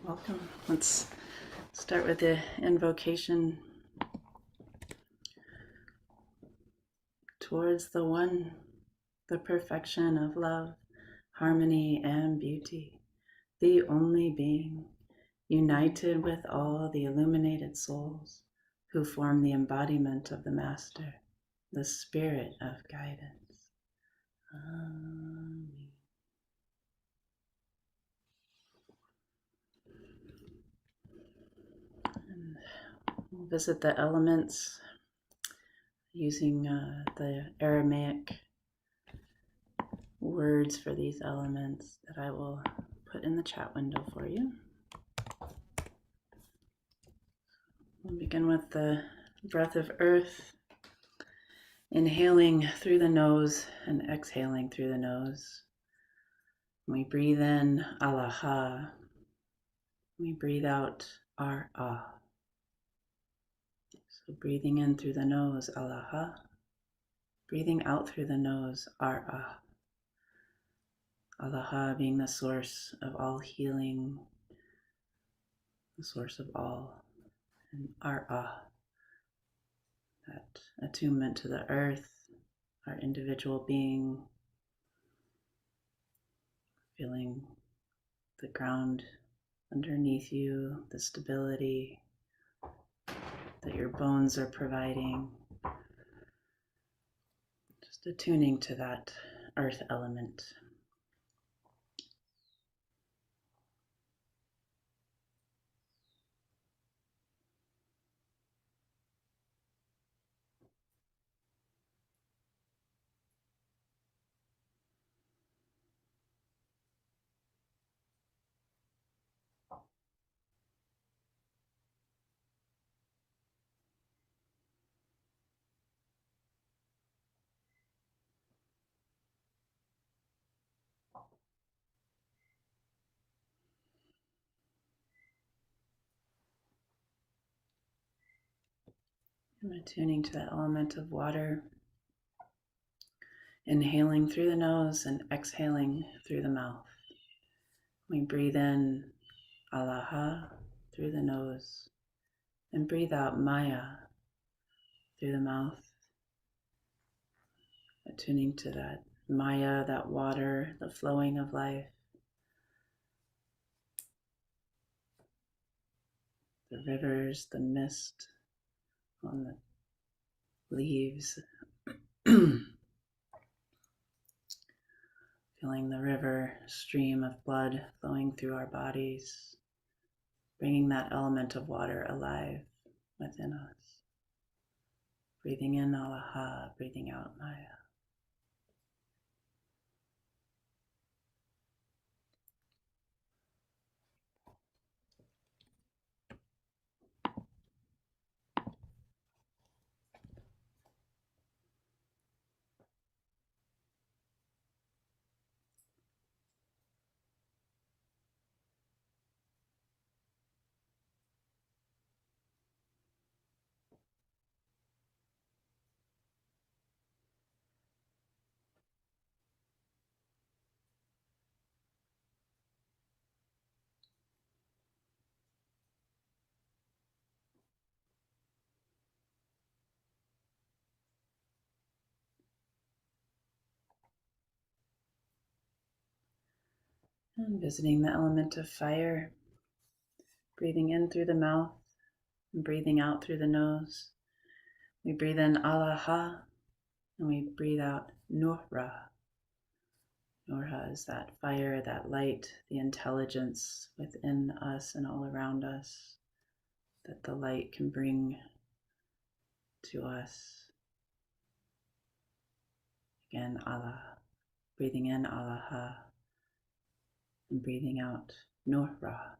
Welcome. Let's start with the invocation towards the one, the perfection of love, harmony, and beauty, the only being, united with all the illuminated souls who form the embodiment of the Master, the Spirit of guidance. Amen. And we'll visit the elements using the Aramaic words for these elements that I will put in the chat window for you. We'll begin with the breath of earth, inhaling through the nose and exhaling through the nose. We breathe in Alaha. We breathe out Ar-Ah. So breathing in through the nose, Alaha. Breathing out through the nose, Ar-Ah. Alaha being the source of all healing, the source of all, and Ar-Ah, that attunement to the earth, our individual being, feeling the ground underneath you, the stability that your bones are providing, just attuning to that earth element. And attuning to the element of water, inhaling through the nose and exhaling through the mouth. We breathe in Alaha through the nose and breathe out Maya through the mouth, attuning to that Maya, that water, the flowing of life, the rivers, the mist on the leaves, feeling the river stream of blood flowing through our bodies, bringing that element of water alive within us. Breathing in Alaha, breathing out Maya. And visiting the element of fire, breathing in through the mouth and breathing out through the nose. We breathe in Alaha and we breathe out Nurra. Nurra is that fire, that light, the intelligence within us and all around us that the light can bring to us. Again, Allah. Breathing in Alaha and breathing out Nurra.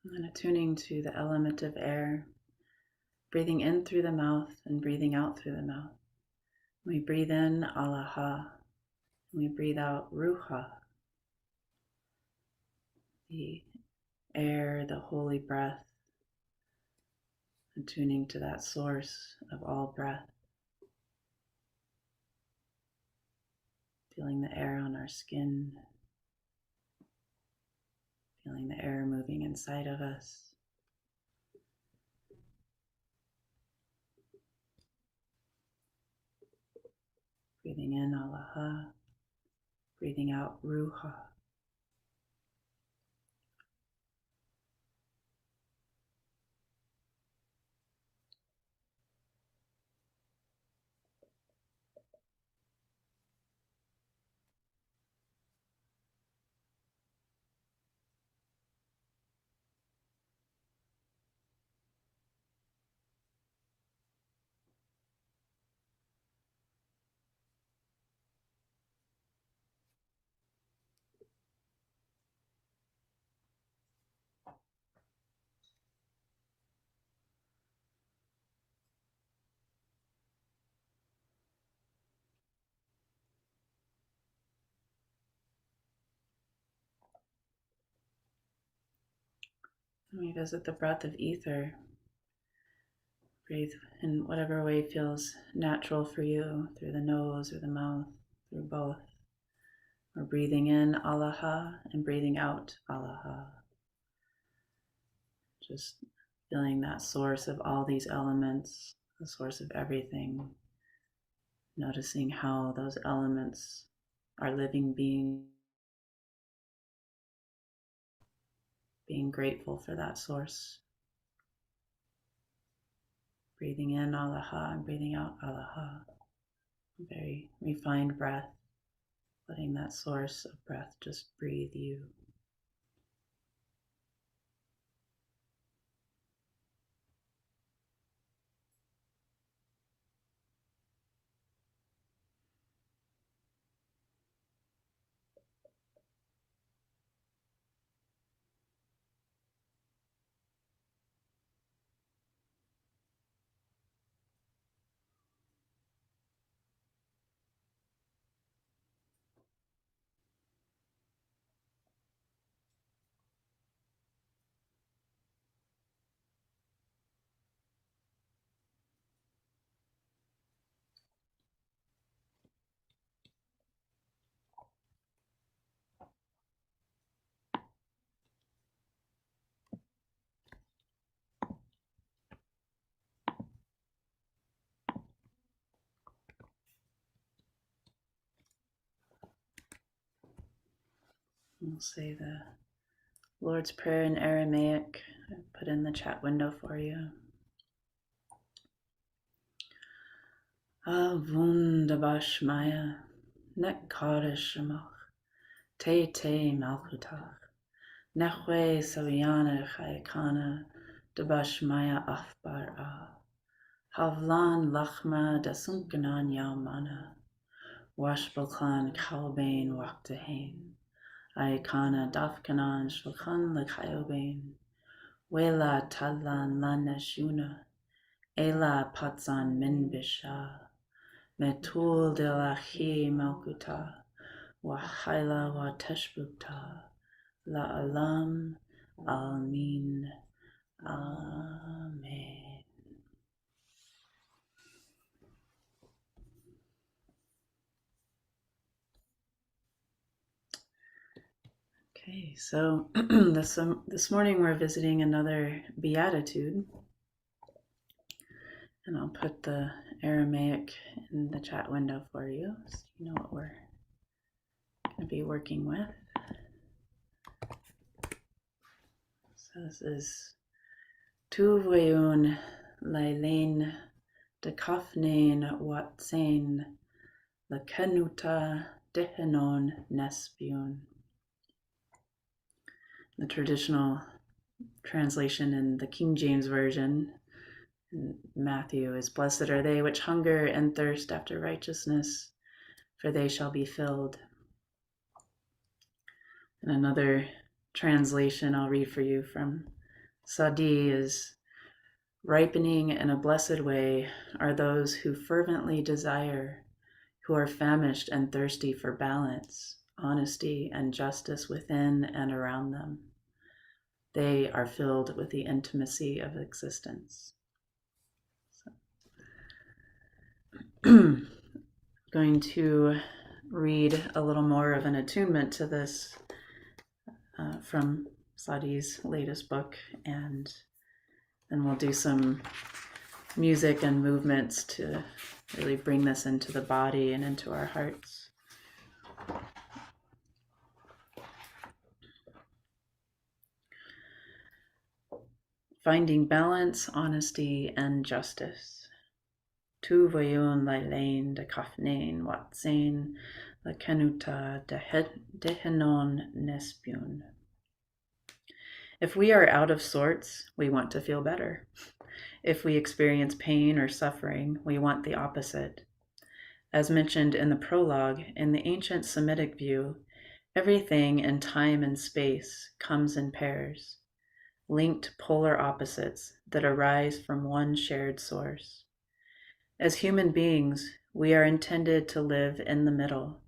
And attuning to the element of air, breathing in through the mouth and breathing out through the mouth. We breathe in alaha, and we breathe out ruha, the air, the holy breath, attuning to that source of all breath. Feeling the air on our skin, feeling the air moving inside of us. Breathing in alaha, breathing out ruha. And we visit the breath of ether. Breathe in whatever way feels natural for you, through the nose or the mouth, through both. We're breathing in alaha and breathing out alaha. Just feeling that source of all these elements, the source of everything. Noticing how those elements are living beings. Being grateful for that source. Breathing in alaha and breathing out alaha. Very refined breath. Letting that source of breath just breathe you. We'll say the Lord's Prayer in Aramaic. I put in the chat window for you. Avundabashmaya Nekkarishmach Te Te Malkutach Nechwe Savyana Chayakana Dabashmaya Afbar A Havlan Lachma Dasunkanan Yamana Washbalkan Kalbain Waktahain Ayakana Dafkanan Shulchan Lakayobain Wela Tadlan Lanashuna Ela Patsan Minbisha Metul de la Chi Malkuta Wahaila wa Teshbukta La Alam Almin Amen. Okay, so this morning we're visiting another beatitude, and I'll put the Aramaic in the chat window for you so you know what we're going to be working with. So this is Tuvayun Lailain Dekafnain Watsain Lakenuta Dehenon Nespion. The traditional translation in the King James Version in Matthew is, "Blessed are they which hunger and thirst after righteousness, for they shall be filled." And another translation I'll read for you from Sati is ripening in a blessed way are those who fervently desire, who are famished and thirsty for balance, honesty, and justice within and around them. They are filled with the intimacy of existence. So, going to read a little more of an attunement to this from Sadi's latest book, and then we'll do some music and movements to really bring this into the body and into our hearts. Finding balance, honesty, and justice. Tu voyun lailain de kafnain watsain la kenuta dehenon nespiun. If we are out of sorts, we want to feel better. If we experience pain or suffering, we want the opposite. As mentioned in the prologue, in the ancient Semitic view, everything in time and space comes in pairs, linked polar opposites that arise from one shared source. As human beings, we are intended to live in the middle,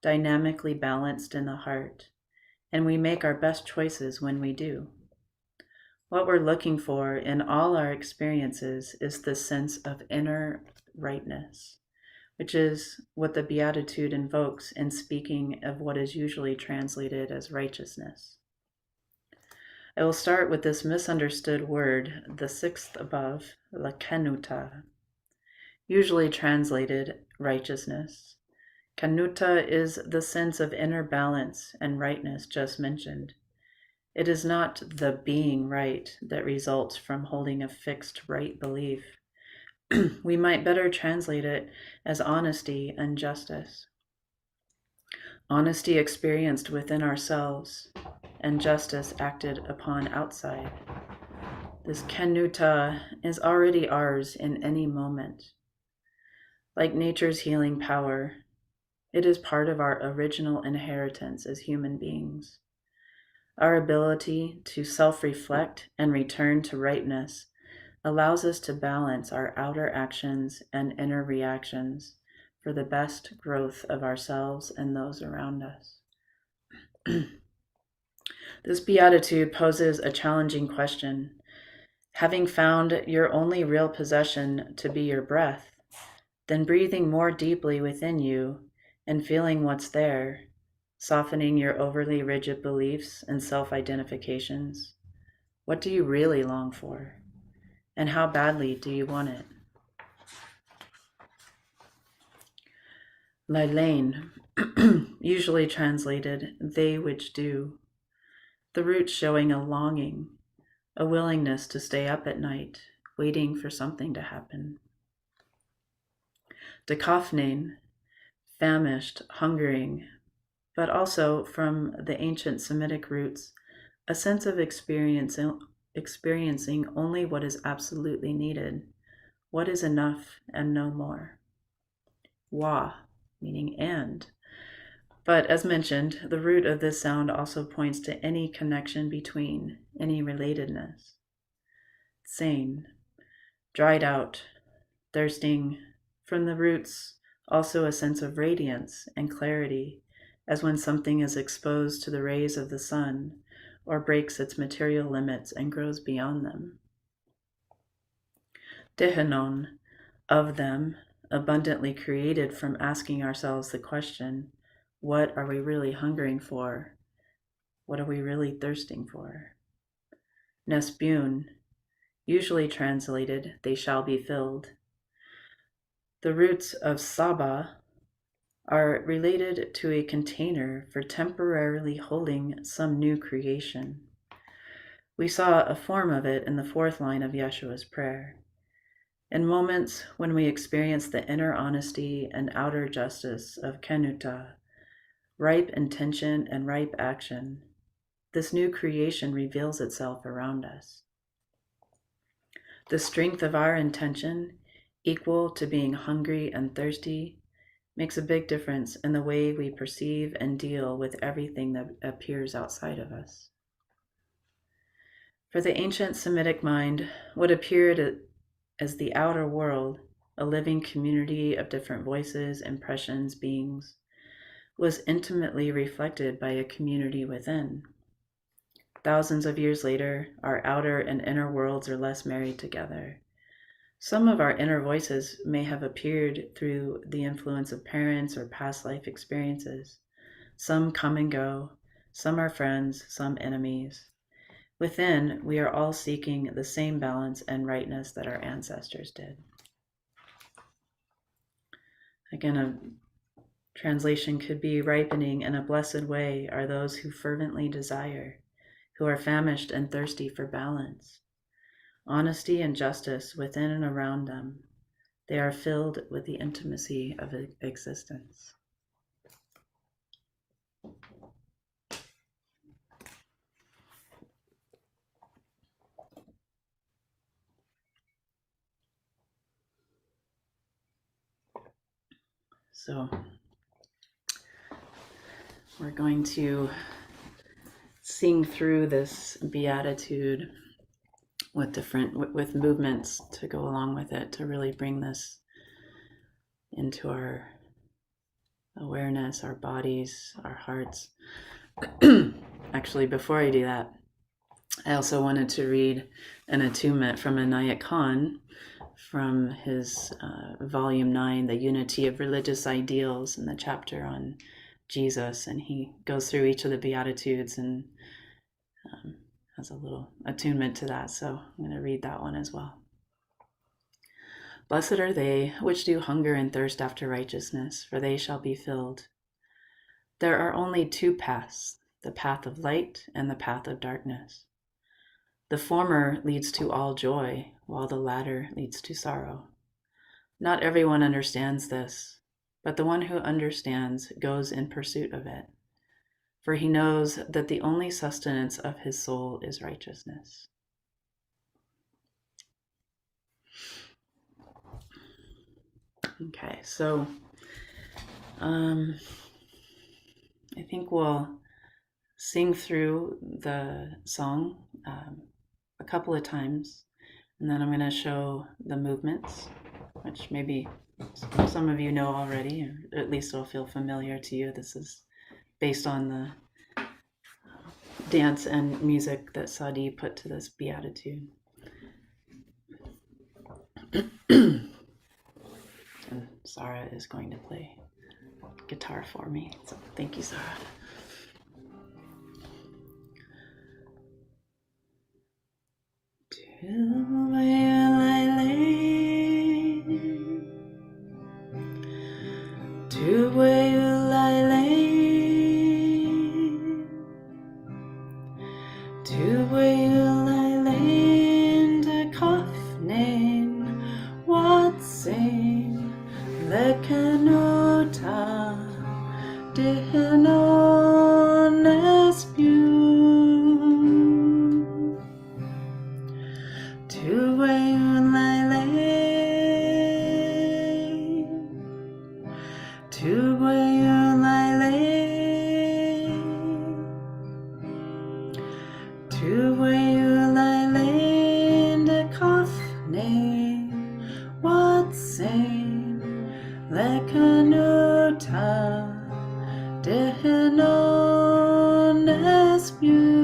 dynamically balanced in the heart, and we make our best choices when we do. What we're looking for in all our experiences is the sense of inner rightness, which is what the Beatitude invokes in speaking of what is usually translated as righteousness. I will start with this misunderstood word, the sixth above, lakenuta, usually translated righteousness. Kanuta is the sense of inner balance and rightness just mentioned. It is not the being right that results from holding a fixed right belief. We might better translate it as honesty and justice. Honesty experienced within ourselves, and justice acted upon outside. This kenuta is already ours in any moment. Like nature's healing power, it is part of our original inheritance as human beings. Our ability to self-reflect and return to rightness allows us to balance our outer actions and inner reactions for the best growth of ourselves and those around us. This beatitude poses a challenging question. Having found your only real possession to be your breath, then breathing more deeply within you and feeling what's there, softening your overly rigid beliefs and self-identifications, what do you really long for? And how badly do you want it? Lailain, usually translated, they which do. The root showing a longing, a willingness to stay up at night, waiting for something to happen. Dekafnain, famished, hungering, but also from the ancient Semitic roots, a sense of experiencing only what is absolutely needed, what is enough and no more. Wa, meaning and. But as mentioned, the root of this sound also points to any connection between, any relatedness. Sane, dried out, thirsting, from the roots also a sense of radiance and clarity, as when something is exposed to the rays of the sun or breaks its material limits and grows beyond them. Dehanon, of them, abundantly created from asking ourselves the question, what are we really hungering for? What are we really thirsting for? Nespun, usually translated, they shall be filled. The roots of Saba are related to a container for temporarily holding some new creation. We saw a form of it in the fourth line of Yeshua's prayer. In moments when we experience the inner honesty and outer justice of Kenuta, ripe intention and ripe action, this new creation reveals itself around us. The strength of our intention, equal to being hungry and thirsty, makes a big difference in the way we perceive and deal with everything that appears outside of us. For the ancient Semitic mind, what appeared as the outer world, a living community of different voices, impressions, beings, was intimately reflected by a community within. Thousands of years later, our outer and inner worlds are less married together. Some of our inner voices may have appeared through the influence of parents or past life experiences. Some come and go, some are friends, some enemies. Within, we are all seeking the same balance and rightness that our ancestors did. Again, a translation could be ripening in a blessed way are those who fervently desire, who are famished and thirsty for balance, honesty and justice within and around them. They are filled with the intimacy of existence. So we're going to sing through this beatitude with movements to go along with it, to really bring this into our awareness, our bodies, our hearts. Actually, before I do that, I also wanted to read an attunement from Inayat Khan from his volume 9, The Unity of Religious Ideals, in the chapter on Jesus. And he goes through each of the Beatitudes and has a little attunement to that. So I'm going to read that one as well. Blessed are they which do hunger and thirst after righteousness, for they shall be filled. There are only two paths, the path of light and the path of darkness. The former leads to all joy, while the latter leads to sorrow. Not everyone understands this, but the one who understands goes in pursuit of it, for he knows that the only sustenance of his soul is righteousness. Okay, so I think we'll sing through the song a couple of times, and then I'm going to show the movements, which maybe some of you know already, or at least it'll feel familiar to you. This is based on the dance and music that Sadi put to this beatitude. And Sarah is going to play guitar for me. So thank you, Sarah. To where I lay, to where I lay, to where I lay, and a coffin, what's saying, the canota, dehnones pew, to where I lay, to where I lay, to where I lay, and a coffin, what's saying, le canota, dehnones pew.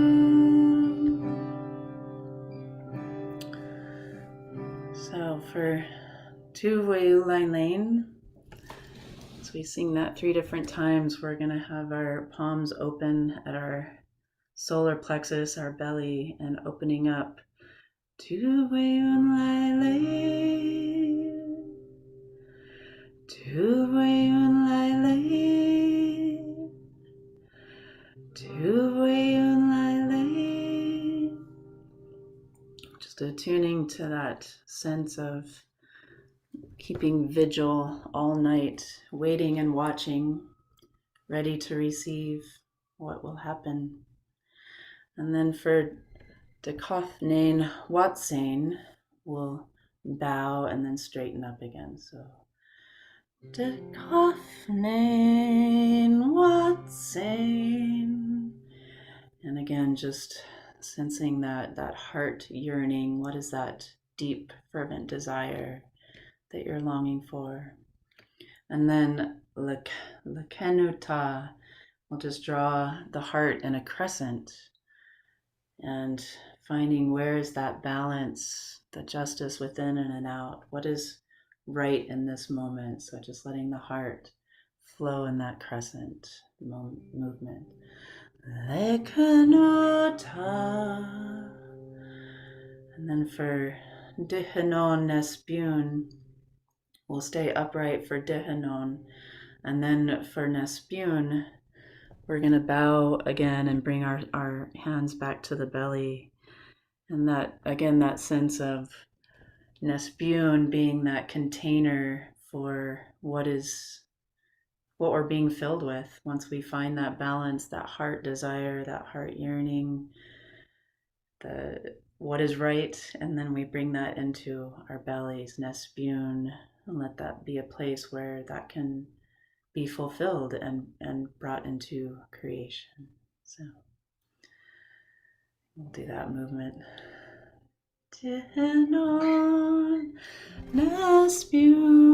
So for Tu Wei Lane, as we sing that 3 different times, we're going to have our palms open at our solar plexus, our belly, and opening up. Tu Wei Lane, Tu Wei Lane, Tu Wei Lane. Just attuning to that sense of keeping vigil all night, waiting and watching, ready to receive what will happen. And then for Dekofnain Watsain, we'll bow and then straighten up again. So Dekofnain Watsain. And again, just sensing that heart yearning. What is that deep, fervent desire that you're longing for? And then Lekenuta, we'll just draw the heart in a crescent and finding where is that balance, the justice within and out. What is right in this moment? So just letting the heart flow in that crescent movement. Lekenuta. And then for Dihanon Nespun, we'll stay upright for Dihanon. And then for Nespun, we're going to bow again and bring our hands back to the belly. And that, again, that sense of Nespun being that container for what we're being filled with. Once we find that balance, that heart desire, that heart yearning, what is right, and then we bring that into our bellies, Nespun, and let that be a place where that can be fulfilled and brought into creation. So we'll do that movement. Tenon Nespun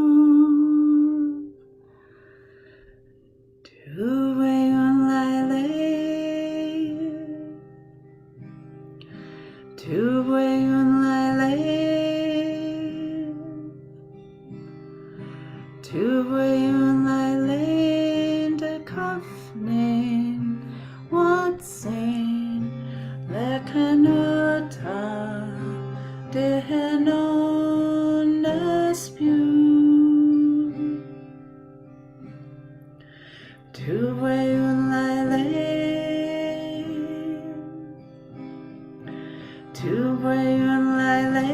Tuveyon Laile Tuveyon Laile Tuveyon Laile De Kafnin Watsin Lekenuta Dehenon Nespun Tuveyon Laile Tuveyon Laile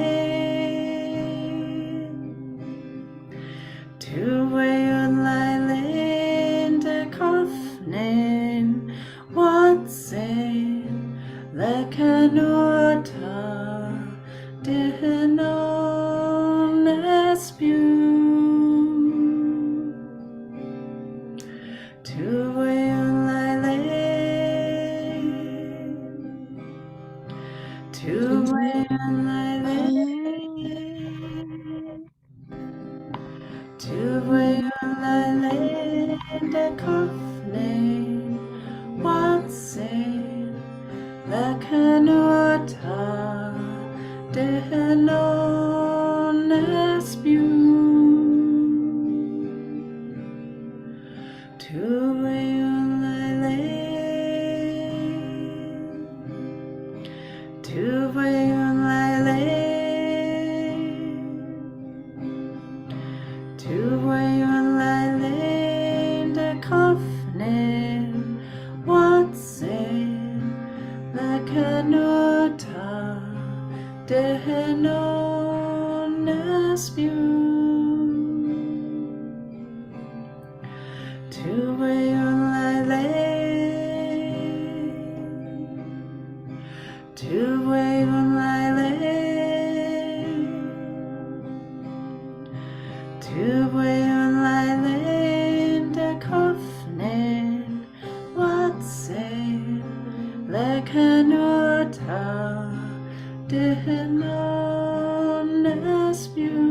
Tuveyon Laile De Kafnin Watsin Lekenuta Dehenon Nespun Tuveyon Laile Tuveyon Laile Tuveyon Laile De Kafnin Watsin Lekenuta Dehenon Nespun Tuveyon Laile Tuveyon Laile Tuveyon Laile De Kafnin Watsin Lekenuta Dehenon Nespun Tuveyon Laile Tuveyon Laile Tuveyon Laile De Kafnin Watsin Lekenuta Dehenon Nespun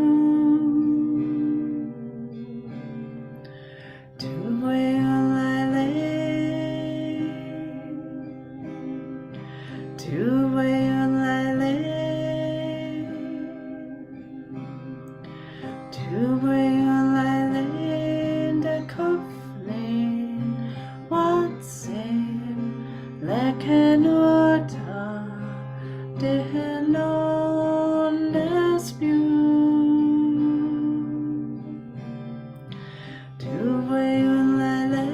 Tuveyon Laile Tuveyon Laile Tuveyon Laile De Kafnin Watsin Lekenuta Dehenon Nespun Tuveyon Laile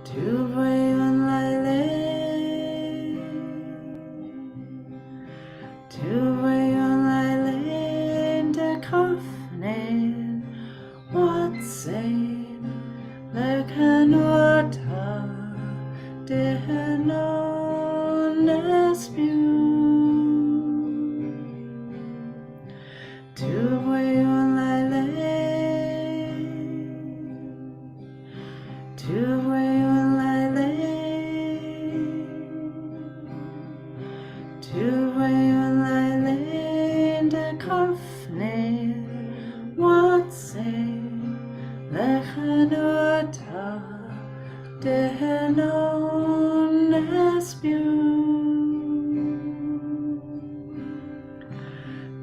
Tuveyon Laile Tuveyon Laile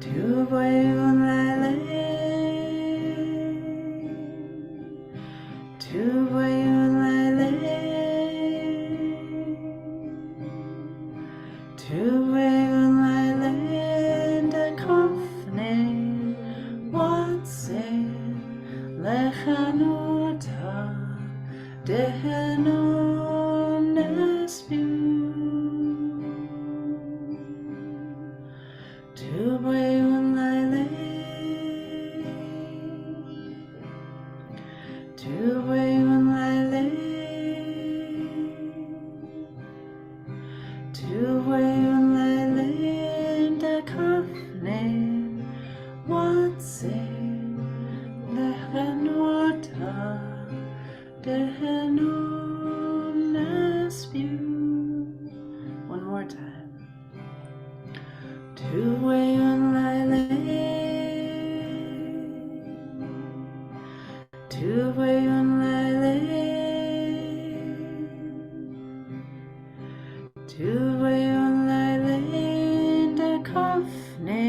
Tu voy un laile, tu voy un laile, tu voy un laile de kofne, watse lechanuta dehenon espiu. Tu voy un laile, tu voy un laile, tu voy un laile de kafne, watse lechanuta dehenon espiu. One more time. Tu voy un laile, tu voy un laile, tu voy un laile de kofne,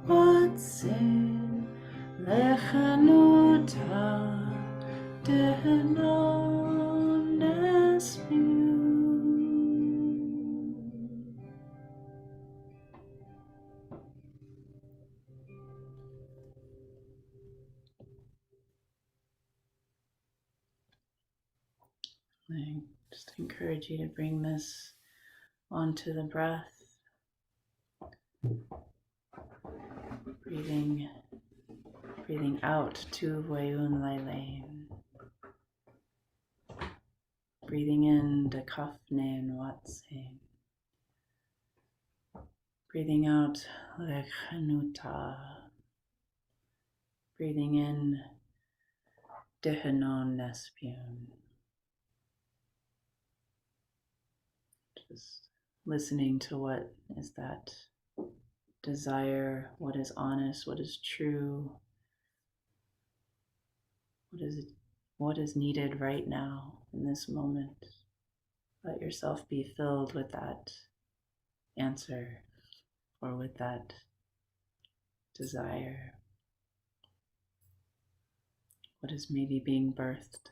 watse lechanuta dehenon espiu. I just encourage you to bring this onto the breath, breathing out tu voy un laile, breathing in de kafne and watse, breathing out lechanuta, breathing in dehenon nespion. Just listening to what is that desire, what is honest, what is true, what is needed right now in this moment. Let yourself be filled with that answer or with that desire. What is maybe being birthed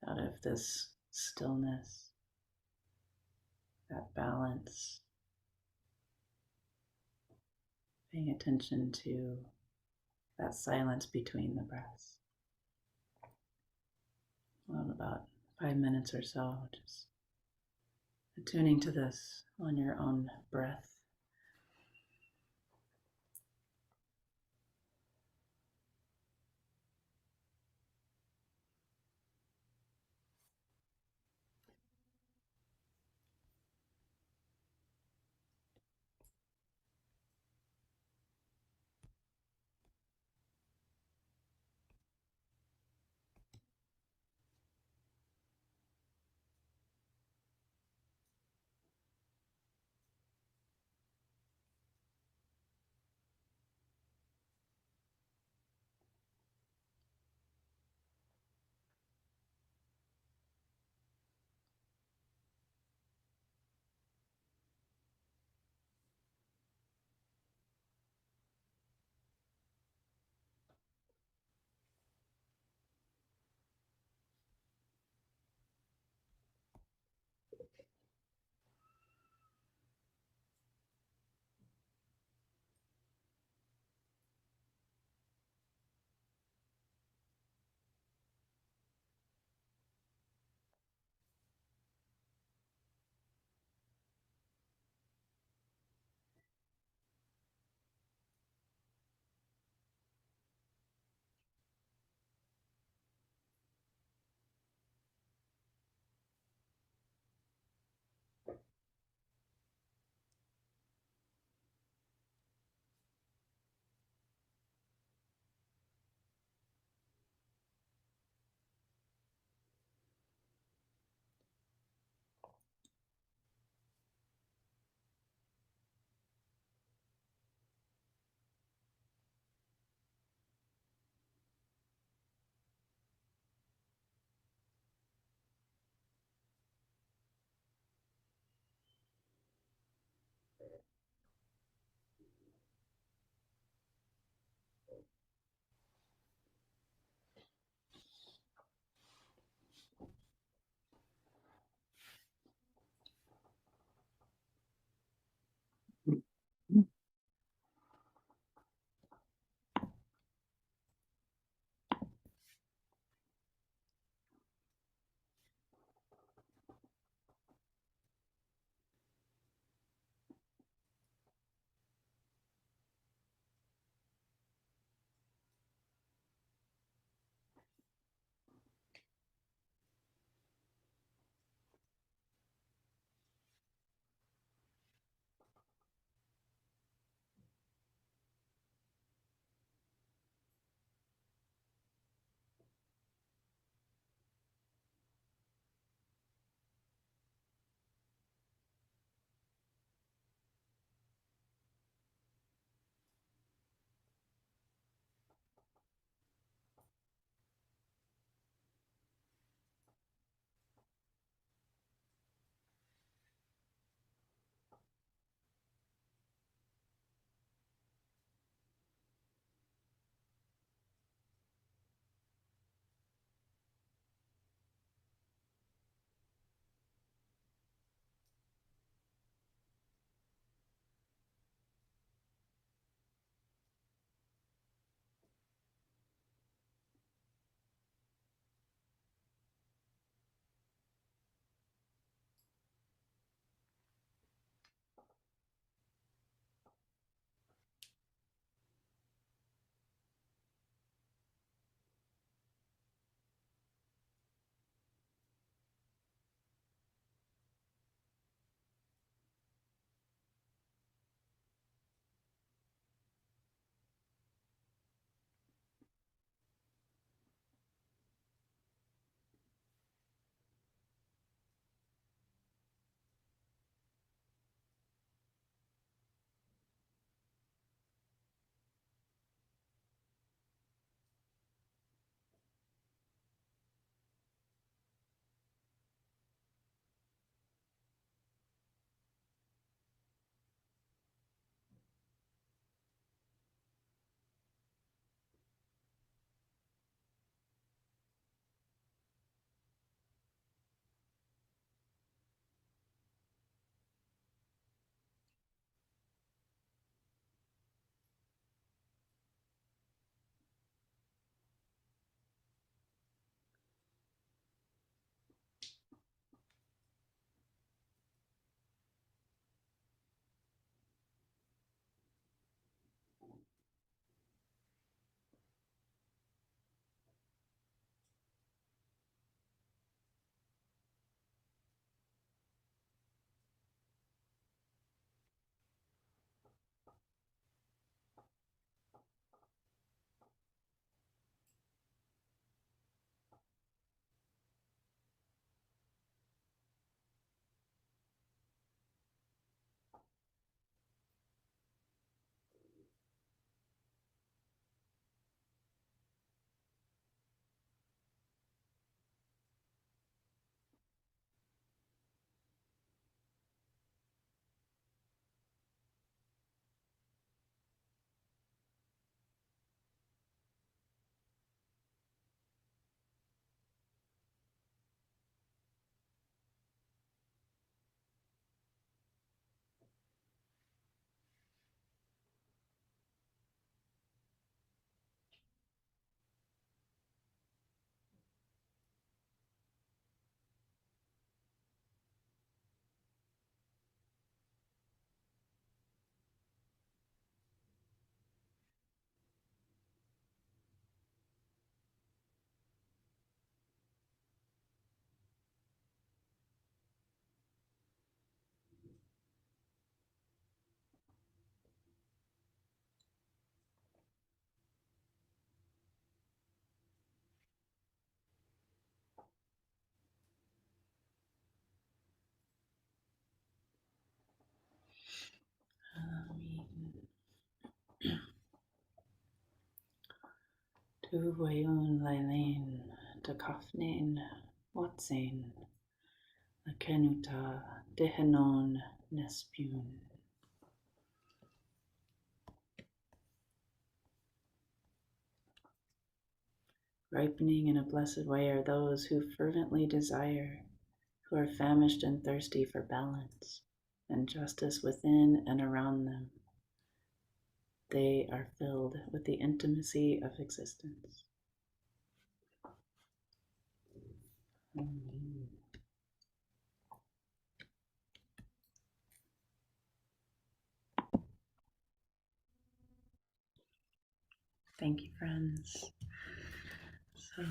out of this stillness, that balance, paying attention to that silence between the breaths. Well, about 5 minutes or so, just attuning to this on your own breath. Uwayun Lailain Dakafnain Watsain Lakenuta Dehanon Nespun. Ripening in a blessed way are those who fervently desire, who are famished and thirsty for balance and justice within and around them. They are filled with the intimacy of existence. Amen. Thank you, friends. So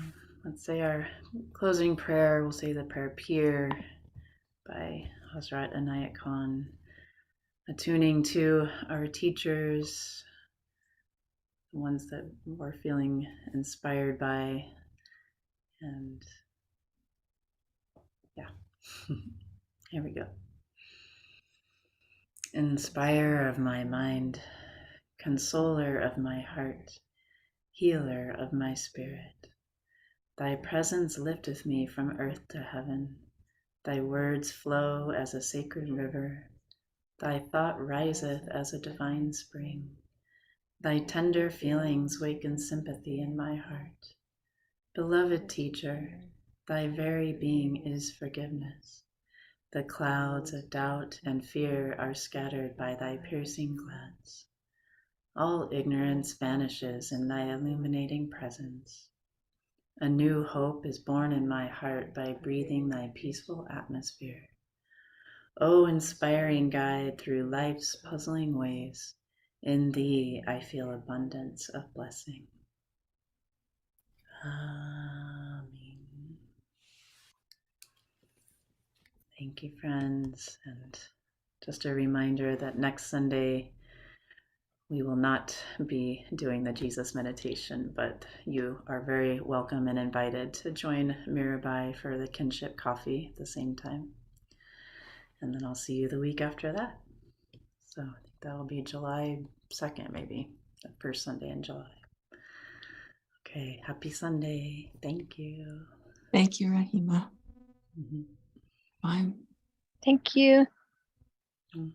let's say our closing prayer. We'll say the prayer Pir by Hazrat Inayat Khan, attuning to our teachers, the ones that we're feeling inspired by, and yeah, here we go. Inspire of my mind, consoler of my heart, healer of my spirit. Thy presence lifteth me from earth to heaven. Thy words flow as a sacred river. Thy thought riseth as a divine spring. Thy tender feelings waken sympathy in my heart. Beloved teacher, thy very being is forgiveness. The clouds of doubt and fear are scattered by thy piercing glance. All ignorance vanishes in thy illuminating presence. A new hope is born in my heart by breathing thy peaceful atmosphere. O inspiring guide through life's puzzling ways, in thee I feel abundance of blessing. Amen. Thank you, friends. And just a reminder that next Sunday, we will not be doing the Jesus meditation, but you are very welcome and invited to join Mirabai for the kinship coffee at the same time. And then I'll see you the week after that. So I think that'll be July 2nd, maybe, the first Sunday in July. Okay, happy Sunday. Thank you. Thank you, Rahima. Mm-hmm. Bye. Thank you. Mm.